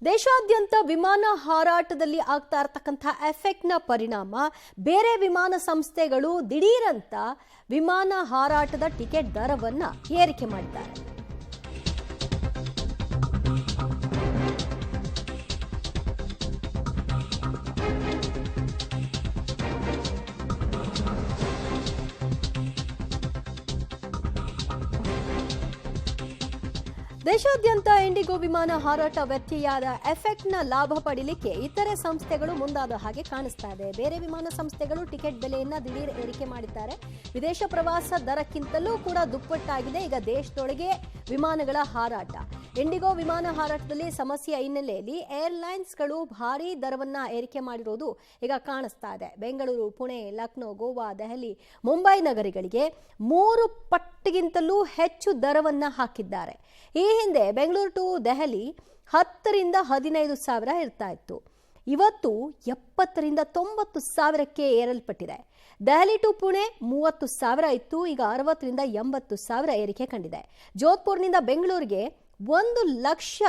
ದೇಶಾದ್ಯಂತ ವಿಮಾನ ಹಾರಾಟದಲ್ಲಿ ಆಗ್ತಾ ಇರತಕ್ಕಂಥ ಎಫೆಕ್ಟ್ನ ಪರಿಣಾಮ ಬೇರೆ ವಿಮಾನ ಸಂಸ್ಥೆಗಳು ದಿಢೀರಂತ ವಿಮಾನ ಹಾರಾಟದ ಟಿಕೆಟ್ ದರವನ್ನು ಏರಿಕೆ ಮಾಡಿದ್ದಾರೆ. ದೇಶಾದ್ಯಂತ ಇಂಡಿಗೋ ವಿಮಾನ ಹಾರಾಟ ವ್ಯತ್ಯಯದ ಎಫೆಕ್ಟ್ನ ಲಾಭ ಪಡೆಯಲಿಕ್ಕೆ ಇತರೆ ಸಂಸ್ಥೆಗಳು ಮುಂದಾದ ಹಾಗೆ ಕಾಣಿಸ್ತಾ ಇದೆ. ಬೇರೆ ವಿಮಾನ ಸಂಸ್ಥೆಗಳು ಟಿಕೆಟ್ ಬೆಲೆಯನ್ನ ದಿಢೀರ್ ಏರಿಕೆ ಮಾಡಿದ್ದಾರೆ. ವಿದೇಶ ಪ್ರವಾಸ ದರಕ್ಕಿಂತಲೂ ಕೂಡ ದುಪ್ಪಟ್ಟಾಗಿದೆ ಈಗ ದೇಶದೊಳಗೆ ವಿಮಾನಗಳ ಹಾರಾಟ. ಇಂಡಿಗೋ ವಿಮಾನ ಹಾರಾಟದಲ್ಲಿ ಸಮಸ್ಯೆಯ ಹಿನ್ನೆಲೆಯಲ್ಲಿ ಏರ್ಲೈನ್ಸ್ಗಳು ಭಾರೀ ದರವನ್ನ ಏರಿಕೆ ಮಾಡಿರೋದು ಈಗ ಕಾಣಿಸ್ತಾ ಇದೆ. ಬೆಂಗಳೂರು, ಪುಣೆ, ಲಕ್ನೋ, ಗೋವಾ, ದೆಹಲಿ, ಮುಂಬೈ ನಗರಿಗಳಿಗೆ 3 ಪಟ್ಟಿಗಿಂತಲೂ ಹೆಚ್ಚು ದರವನ್ನ ಹಾಕಿದ್ದಾರೆ. ಈ ಹಿಂದೆ ಬೆಂಗಳೂರು ಟು ದೆಹಲಿ 10 ರಿಂದ 15 ಸಾವಿರ ಇರ್ತಾ ಇತ್ತು. ಇವತ್ತು 70 ರಿಂದ 90 ಸಾವಿರಕ್ಕೆ ಏರಲ್ಪಟ್ಟಿದೆ. ದೆಹಲಿ ಟು ಪುಣೆ 30 ಸಾವಿರ ಇತ್ತು, ಈಗ 60 ರಿಂದ 80 ಸಾವಿರ ಏರಿಕೆ ಕಂಡಿದೆ. ಜೋಧ್ಪುರ್ನಿಂದ ಬೆಂಗಳೂರಿಗೆ 1 ಲಕ್ಷ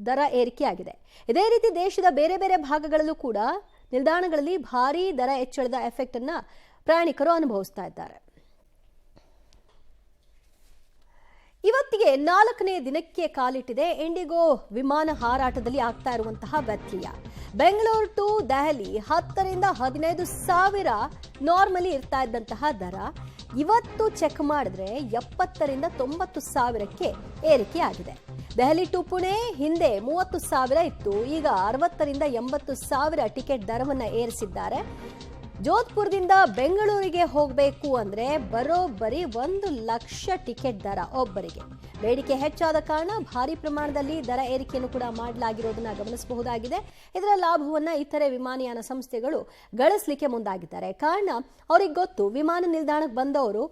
ದರ ಏರಿಕೆಯಾಗಿದೆ. ಇದೇ ರೀತಿ ದೇಶದ ಬೇರೆ ಬೇರೆ ಭಾಗಗಳಲ್ಲೂ ಕೂಡ ನಿಲ್ದಾಣಗಳಲ್ಲಿ ಭಾರೀ ದರ ಹೆಚ್ಚಳದ ಎಫೆಕ್ಟ್ ಅನ್ನ ಪ್ರಯಾಣಿಕರು ಅನುಭವಿಸ್ತಾ ಇದ್ದಾರೆ. ಇವತ್ತಿಗೆ 4ನೇ ದಿನಕ್ಕೆ ಕಾಲಿಟ್ಟಿದೆ ಇಂಡಿಗೋ ವಿಮಾನ ಹಾರಾಟದಲ್ಲಿ ಆಗ್ತಾ ಇರುವಂತಹ ವ್ಯತ್ಯಯ. ಬೆಂಗಳೂರು ಟು ದೆಹಲಿ 10 ರಿಂದ 15 ಸಾವಿರ ನಾರ್ಮಲಿ ಇರ್ತಾ ಇದ್ದಂತಹ ದರ ಇವತ್ತು ಚೆಕ್ ಮಾಡಿದ್ರೆ 70 ರಿಂದ 90 ಸಾವಿರಕ್ಕೆ ಏರಿಕೆ ಆಗಿದೆ. ದೆಹಲಿ ಟು ಪುಣೆ ಹಿಂದೆ 30 ಸಾವಿರ ಇತ್ತು, ಈಗ 60 ರಿಂದ 80 ಸಾವಿರ ಟಿಕೆಟ್ ದರವನ್ನು ಏರಿಸಿದ್ದಾರೆ. ಜೋಧ್ಪುರದಿಂದ ಬೆಂಗಳೂರಿಗೆ ಹೋಗಬೇಕು ಅಂದ್ರೆ ಬರೋಬ್ಬರಿ 1 ಲಕ್ಷ ಟಿಕೆಟ್ ದರ ಒಬ್ಬರಿಗೆ. ಬೇಡಿಕೆ ಹೆಚ್ಚಾದ ಕಾರಣ ಭಾರಿ ಪ್ರಮಾಣದಲ್ಲಿ ದರ ಏರಿಕೆಯನ್ನು ಕೂಡ ಮಾಡಲಾಗಿರೋದನ್ನ ಗಮನಿಸಬಹುದಾಗಿದೆ. ಇದರ ಲಾಭವನ್ನ ಇತರೆ ವಿಮಾನಯಾನ ಸಂಸ್ಥೆಗಳು ಗಳಿಸಲಿಕ್ಕೆ ಮುಂದಾಗಿದ್ದಾರೆ. ಕಾರಣ ಅವ್ರಿಗೆ ಗೊತ್ತು, ವಿಮಾನ ನಿಲ್ದಾಣಕ್ಕೆ ಬಂದವರು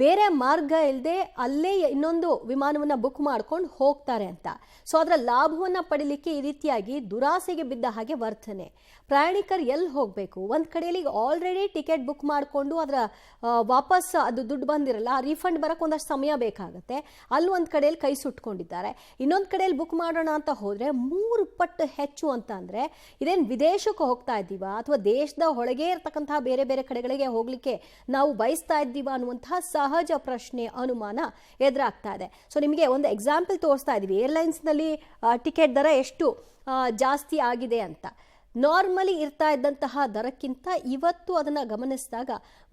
ಬೇರೆ ಮಾರ್ಗ ಇಲ್ಲದೆ ಅಲ್ಲೇ ಇನ್ನೊಂದು ವಿಮಾನವನ್ನ ಬುಕ್ ಮಾಡ್ಕೊಂಡು ಹೋಗ್ತಾರೆ ಅಂತ. ಸೊ ಅದರ ಲಾಭವನ್ನ ಪಡಿಲಿಕ್ಕೆ ಈ ರೀತಿಯಾಗಿ ದುರಾಸೆಗೆ ಬಿದ್ದ ಹಾಗೆ ವರ್ತನೆ. ಪ್ರಯಾಣಿಕರು ಎಲ್ಲಿ ಹೋಗಬೇಕು, ಒಂದ್ ಕಡೆಯಲ್ಲಿ ಆಲ್ರೆಡಿ ಟಿಕೆಟ್ ಬುಕ್ ಮಾಡಿಕೊಂಡು ಅದರ ವಾಪಸ್ ಅದು ದುಡ್ಡು ಬಂದಿರಲ್ಲ, ರೀಫಂಡ್ ಬರಕ್ಕೆ ಒಂದಷ್ಟು ಸಮಯ ಬೇಕಾಗುತ್ತೆ. ಅಲ್ಲಿ ಒಂದ್ ಕಡೆಯಲ್ಲಿ ಕೈ ಸುಟ್ಕೊಂಡಿದ್ದಾರೆ. ಇನ್ನೊಂದು ಕಡೆಯಲ್ಲಿ ಬುಕ್ ಮಾಡೋಣ ಅಂತ ಹೋದ್ರೆ 3 ಪಟ್ಟು ಹೆಚ್ಚು ಅಂತ ಅಂದ್ರೆ ಇದೇನು ವಿದೇಶಕ್ಕೆ ಹೋಗ್ತಾ ಇದ್ದೀವಾ ಅಥವಾ ದೇಶದ ಹೊಳಗೆ ಇರ್ತಕ್ಕಂತಹ ಬೇರೆ ಬೇರೆ ಕಡೆಗಳಿಗೆ ಹೋಗ್ಲಿಕ್ಕೆ ನಾವು ಬಯಸ್ತಾ ಇದ್ದೀವಾ ಅನ್ನುವಂತಹ ಸಹಜ ಪ್ರಶ್ನೆ, ಅನುಮಾನ ಎದುರಾಗ್ತಾ ಇದೆ. ಸೊ ನಿಮಗೆ ಒಂದು ಎಕ್ಸಾಂಪಲ್ ತೋರಿಸ್ತಾ ಇದೀವಿ, ಏರ್ಲೈನ್ಸ್ ನಲ್ಲಿ ಟಿಕೆಟ್ ದರ ಎಷ್ಟು ಜಾಸ್ತಿ ಆಗಿದೆ ಅಂತ. ನಾರ್ಮಲಿ ಇರ್ತಾ ಇದ್ದಂತಹ ದರಕ್ಕಿಂತ ಇವತ್ತು ಅದನ್ನ ಗಮನಿಸಿದಾಗ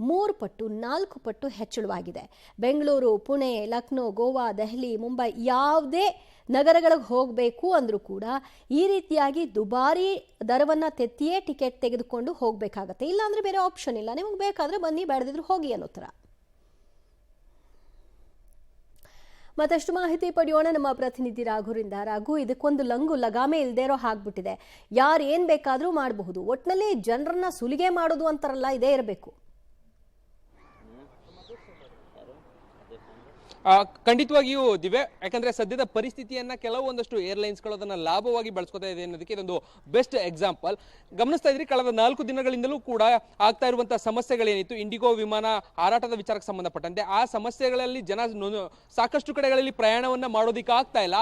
3 ಪಟ್ಟು 4 ಪಟ್ಟು ಹೆಚ್ಚಳವಾಗಿದೆ. ಬೆಂಗಳೂರು, ಪುಣೆ, ಲಕ್ನೋ, ಗೋವಾ, ದೆಹಲಿ, ಮುಂಬೈ ಯಾವುದೇ ನಗರಗಳಿಗೆ ಹೋಗಬೇಕು ಅಂದ್ರೂ ಕೂಡ ಈ ರೀತಿಯಾಗಿ ದುಬಾರಿ ದರವನ್ನ ತೆತ್ತಿಯೇ ಟಿಕೆಟ್ ತೆಗೆದುಕೊಂಡು ಹೋಗಬೇಕಾಗತ್ತೆ. ಇಲ್ಲಾಂದ್ರೆ ಬೇರೆ ಆಪ್ಷನ್ ಇಲ್ಲ, ನಿಮಗೆ ಬೇಕಾದ್ರೆ ಬನ್ನಿ, ಬೇಡದಿದ್ರು ಹೋಗಿ ಅನ್ನೋ ಥರ. ಮತ್ತಷ್ಟು ಮಾಹಿತಿ ಪಡೆಯೋಣ ನಮ್ಮ ಪ್ರತಿನಿಧಿ ರಾಘುರಿಂದ. ರಾಘು, ಇದಕ್ಕೊಂದು ಲಗಾಮೆ ಇಲ್ಲದೆ ಇರೋ ಹಾಗ್ಬಿಟ್ಟಿದೆ. ಯಾರು ಏನ್ ಬೇಕಾದ್ರೂ ಮಾಡಬಹುದು, ಒಟ್ನಲ್ಲಿ ಜನರನ್ನ ಸುಲಿಗೆ ಮಾಡೋದು ಅಂತಾರಲ್ಲ, ಇದೇ ಇರಬೇಕು. ಖಂಡಿತವಾಗಿಯೂ ದಿವ್ಯ, ಯಾಕಂದ್ರೆ ಸದ್ಯದ ಪರಿಸ್ಥಿತಿಯನ್ನ ಕೆಲವೊಂದಷ್ಟು ಏರ್ಲೈನ್ಸ್ಗಳು ಅದನ್ನ ಲಾಭವಾಗಿ ಬಳಸ್ಕೊತಾ ಇದೆ ಅನ್ನೋದಕ್ಕೆ ಇದೊಂದು ಬೆಸ್ಟ್ ಎಕ್ಸಾಂಪಲ್. ಗಮನಿಸ್ತಾ ಇದ್ರಿ, ಕಳೆದ 4 ದಿನಗಳಿಂದಲೂ ಕೂಡ ಆಗ್ತಾ ಇರುವಂತಹ ಸಮಸ್ಯೆಗಳೇನಿತ್ತು ಇಂಡಿಗೋ ವಿಮಾನ ಹಾರಾಟದ ವಿಚಾರಕ್ಕೆ ಸಂಬಂಧಪಟ್ಟಂತೆ, ಆ ಸಮಸ್ಯೆಗಳಲ್ಲಿ ಜನ ಸಾಕಷ್ಟು ಕಡೆಗಳಲ್ಲಿ ಪ್ರಯಾಣವನ್ನ ಮಾಡೋದಿಕ್ಕೆ ಆಗ್ತಾ ಇಲ್ಲ.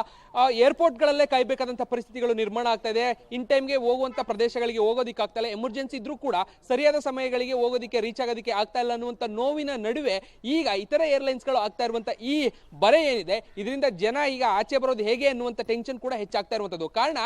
ಏರ್ಪೋರ್ಟ್ಗಳಲ್ಲೇ ಕಾಯ್ಬೇಕಾದಂತಹ ಪರಿಸ್ಥಿತಿಗಳು ನಿರ್ಮಾಣ ಆಗ್ತಾ ಇದೆ. ಇನ್ ಟೈಮ್ಗೆ ಹೋಗುವಂತ ಪ್ರದೇಶಗಳಿಗೆ ಹೋಗೋದಿಕ್ಕೆ ಆಗ್ತಾ ಇಲ್ಲ. ಎಮರ್ಜೆನ್ಸಿ ಇದ್ರೂ ಕೂಡ ಸರಿಯಾದ ಸಮಯಗಳಿಗೆ ಹೋಗೋದಿಕ್ಕೆ ರೀಚ್ ಆಗೋದಿಕ್ಕೆ ಆಗ್ತಾ ಇಲ್ಲ ಅನ್ನುವಂಥ ನೋವಿನ ನಡುವೆ ಈಗ ಇತರ ಏರ್ಲೈನ್ಸ್ಗಳು ಆಗ್ತಾ ಇರುವಂತ ಈ ಬರೆ ಏನಿದೆ, ಇದರಿಂದ ಜನ ಈಗ ಆಚೆ ಬರೋದು ಹೇಗೆ ಅನ್ನುವಂಥ ಟೆನ್ಷನ್ ಕೂಡ ಹೆಚ್ಚಾಗ್ತಾ ಇರುವಂತದ್ದು. ಕಾರಣ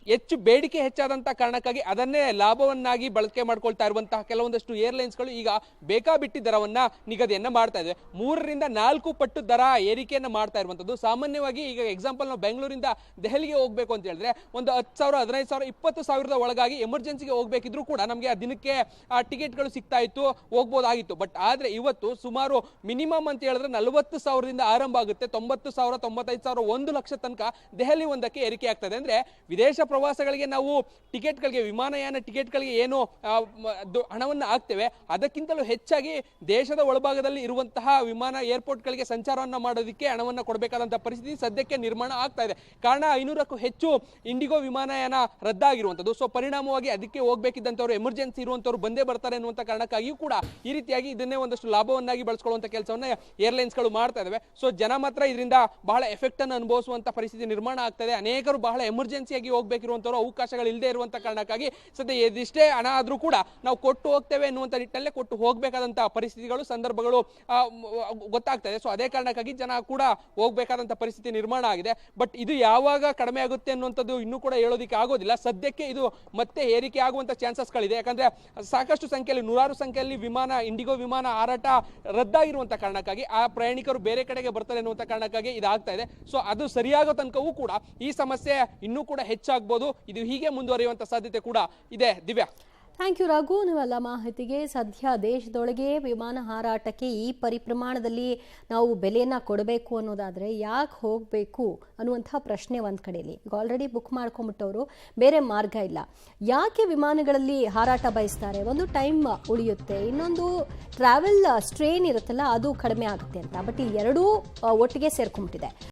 ಹೆಚ್ಚು ಬೇಡಿಕೆ ಹೆಚ್ಚಾದಂತಹ ಕಾರಣಕ್ಕಾಗಿ ಅದನ್ನೇ ಲಾಭವನ್ನಾಗಿ ಬಳಕೆ ಮಾಡ್ಕೊಳ್ತಾ ಇರುವಂತಹ ಕೆಲವೊಂದಷ್ಟು ಏರ್ಲೈನ್ಸ್ಗಳು ಈಗ ಬೇಕಾಬಿಟ್ಟಿ ದರವನ್ನ ನಿಗದಿಯನ್ನ ಮಾಡ್ತಾ ಇದೆ. 3 ರಿಂದ 4 ಪಟ್ಟು ದರ ಏರಿಕೆಯನ್ನ ಮಾಡ್ತಾ ಇರುವಂತದ್ದು. ಸಾಮಾನ್ಯವಾಗಿ ಈಗ ಎಕ್ಸಾಂಪಲ್ ನಾವು ಬೆಂಗಳೂರಿಂದ ದೆಹಲಿಗೆ ಹೋಗ್ಬೇಕು ಅಂತ ಹೇಳಿದ್ರೆ ಒಂದು 10,000, 15,000, 20,000 ಒಳಗಾಗಿ ಎಮರ್ಜೆನ್ಸಿಗೆ ಹೋಗ್ಬೇಕಿದ್ರು ಕೂಡ ನಮಗೆ ಆ ದಿನಕ್ಕೆ ಆ ಟಿಕೆಟ್ಗಳು ಸಿಗ್ತಾ ಇತ್ತು, ಹೋಗ್ಬೋದಾಗಿತ್ತು. ಬಟ್ ಆದ್ರೆ ಇವತ್ತು ಸುಮಾರು ಮಿನಿಮಮ್ ಅಂತ ಹೇಳಿದ್ರೆ 40,000ದಿಂದ ಆರಂಭ ಆಗುತ್ತೆ. 90,000, 95,000, 1 ಲಕ್ಷ ತನಕ ದೆಹಲಿ ಒಂದಕ್ಕೆ ಏರಿಕೆ ಆಗ್ತದೆ. ಅಂದ್ರೆ ವಿದೇಶ ಪ್ರವಾಸಗಳಿಗೆ ನಾವು ಟಿಕೆಟ್ಗಳಿಗೆ, ವಿಮಾನಯಾನ ಟಿಕೆಟ್ಗಳಿಗೆ ಏನು ಹಣವನ್ನು ಹಾಕ್ತೇವೆ ಅದಕ್ಕಿಂತಲೂ ಹೆಚ್ಚಾಗಿ ದೇಶದ ಒಳಭಾಗದಲ್ಲಿ ಇರುವಂತಹ ವಿಮಾನ ಏರ್ಪೋರ್ಟ್ಗಳಿಗೆ ಸಂಚಾರವನ್ನ ಮಾಡೋದಕ್ಕೆ ಹಣವನ್ನು ಕೊಡಬೇಕಾದಂತಹ ಪರಿಸ್ಥಿತಿ ಸದ್ಯಕ್ಕೆ ನಿರ್ಮಾಣ ಆಗ್ತಾ ಇದೆ. ಕಾರಣ 500ಕ್ಕೂ ಹೆಚ್ಚು ಇಂಡಿಗೋ ವಿಮಾನಯಾನ ರದ್ದಾಗಿರುವಂಥದ್ದು. ಸೊ ಪರಿಣಾಮವಾಗಿ ಅದಕ್ಕೆ ಹೋಗ್ಬೇಕಿದ್ದಂಥವ್ರು, ಎಮರ್ಜೆನ್ಸಿ ಇರುವಂತವ್ರು ಬಂದೇ ಬರ್ತಾರೆ ಅನ್ನುವಂಥ ಕಾರಣಕ್ಕಾಗಿಯೂ ಕೂಡ ಈ ರೀತಿಯಾಗಿ ಇದನ್ನೇ ಒಂದಷ್ಟು ಲಾಭವನ್ನಾಗಿ ಬಳಸ್ಕೊಳ್ಳುವಂಥ ಕೆಲಸವನ್ನ ಏರ್ಲೈನ್ಸ್ಗಳು ಮಾಡ್ತಾ ಇದಾವೆ. ಸೊ ಜನ ಮಾತ್ರ ಇದರಿಂದ ಬಹಳ ಎಫೆಕ್ಟ್ ಅನ್ನು ಅನುಭವಿಸುವಂತ ಪರಿಸ್ಥಿತಿ ನಿರ್ಮಾಣ ಆಗ್ತಾ ಇದೆ. ಅನೇಕರು ಬಹಳ ಎಮರ್ಜೆನ್ಸಿಯಾಗಿ ಹೋಗ್ಬೇಕು ಮಾಡ್ತಿರುವಂತವರು ಅವಕಾಶಗಳು ಇಲ್ಲದೆ ಇರುವಂತ ಕಾರಣಕ್ಕಾಗಿ ಸದ್ಯ ಎದಿಷ್ಟೇ ಹಣ ಆದ್ರೂ ಕೂಡ ನಾವು ಕೊಟ್ಟು ಹೋಗ್ತೇವೆ ಎನ್ನುವಂತ ನಿಟ್ಟಿನಲ್ಲೇ ಕೊಟ್ಟು ಹೋಗ್ಬೇಕಾದಂತಹ ಪರಿಸ್ಥಿತಿಗಳು ಸಂದರ್ಭಗಳು ಗೊತ್ತಾಗ್ತದೆ. ಸೊ ಅದೇ ಕಾರಣಕ್ಕಾಗಿ ಜನ ಕೂಡ ಹೋಗ್ಬೇಕಾದಂತ ಪರಿಸ್ಥಿತಿ ನಿರ್ಮಾಣ ಆಗಿದೆ. ಬಟ್ ಇದು ಯಾವಾಗ ಕಡಿಮೆ ಆಗುತ್ತೆ ಅನ್ನುವಂಥದ್ದು ಇನ್ನೂ ಕೂಡ ಹೇಳೋದಿಕ್ಕೆ ಆಗೋದಿಲ್ಲ. ಸದ್ಯಕ್ಕೆ ಇದು ಮತ್ತೆ ಏರಿಕೆ ಆಗುವಂತ ಚಾನ್ಸಸ್ಗಳಿದೆ. ಯಾಕಂದ್ರೆ ಸಾಕಷ್ಟು ಸಂಖ್ಯೆಯಲ್ಲಿ ನೂರಾರು ಸಂಖ್ಯೆಯಲ್ಲಿ ಇಂಡಿಗೋ ವಿಮಾನ ಹಾರಾಟ ರದ್ದಾಗಿರುವಂತ ಕಾರಣಕ್ಕಾಗಿ ಆ ಪ್ರಯಾಣಿಕರು ಬೇರೆ ಕಡೆಗೆ ಬರ್ತಾರೆ ಅನ್ನುವಂತ ಕಾರಣಕ್ಕಾಗಿ ಇದಾಗ್ತಾ ಇದೆ. ಸೊ ಅದು ಸರಿಯಾಗೋ ತನಕವೂ ಕೂಡ ಈ ಸಮಸ್ಯೆ ಇನ್ನೂ ಕೂಡ ಹೆಚ್ಚಾಗಬಹುದು. ಇದು ಹೀಗೆ ಮುಂದುವರಿಯುವಂತ ಸಾಧ್ಯತೆ ಕೂಡ ಇದೆ. ದಿವ್ಯಾ, ಥ್ಯಾಂಕ್ ಯು ರಘು, ನೀವೆಲ್ಲ ಮಾಹಿತಿಗೆ. ಸದ್ಯ ದೇಶದೊಳಗೆ ವಿಮಾನ ಹಾರಾಟಕ್ಕೆ ಈ ಪರಿಪ್ರಮಾಣದಲ್ಲಿ ನಾವು ಬೆಲೆಯನ್ನು ಕೊಡಬೇಕು ಅನ್ನೋದಾದರೆ ಯಾಕೆ ಹೋಗಬೇಕು ಅನ್ನುವಂಥ ಪ್ರಶ್ನೆ ಒಂದು ಕಡೆಯಲ್ಲಿ. ಈಗ ಆಲ್ರೆಡಿ ಬುಕ್ ಮಾಡ್ಕೊಂಬಿಟ್ಟವರು, ಬೇರೆ ಮಾರ್ಗ ಇಲ್ಲ. ಯಾಕೆ ವಿಮಾನಗಳಲ್ಲಿ ಹಾರಾಟ ಬಯಸ್ತಾರೆ? ಒಂದು ಟೈಮ್ ಉಳಿಯುತ್ತೆ, ಇನ್ನೊಂದು ಟ್ರಾವೆಲ್ ಸ್ಟ್ರೇನ್ ಇರುತ್ತಲ್ಲ ಅದು ಕಡಿಮೆ ಆಗುತ್ತೆ ಅಂತ. ಬಟ್ ಈ ಎರಡೂ ಒಟ್ಟಿಗೆ ಸೇರ್ಕೊಂಬಿಟ್ಟಿದೆ.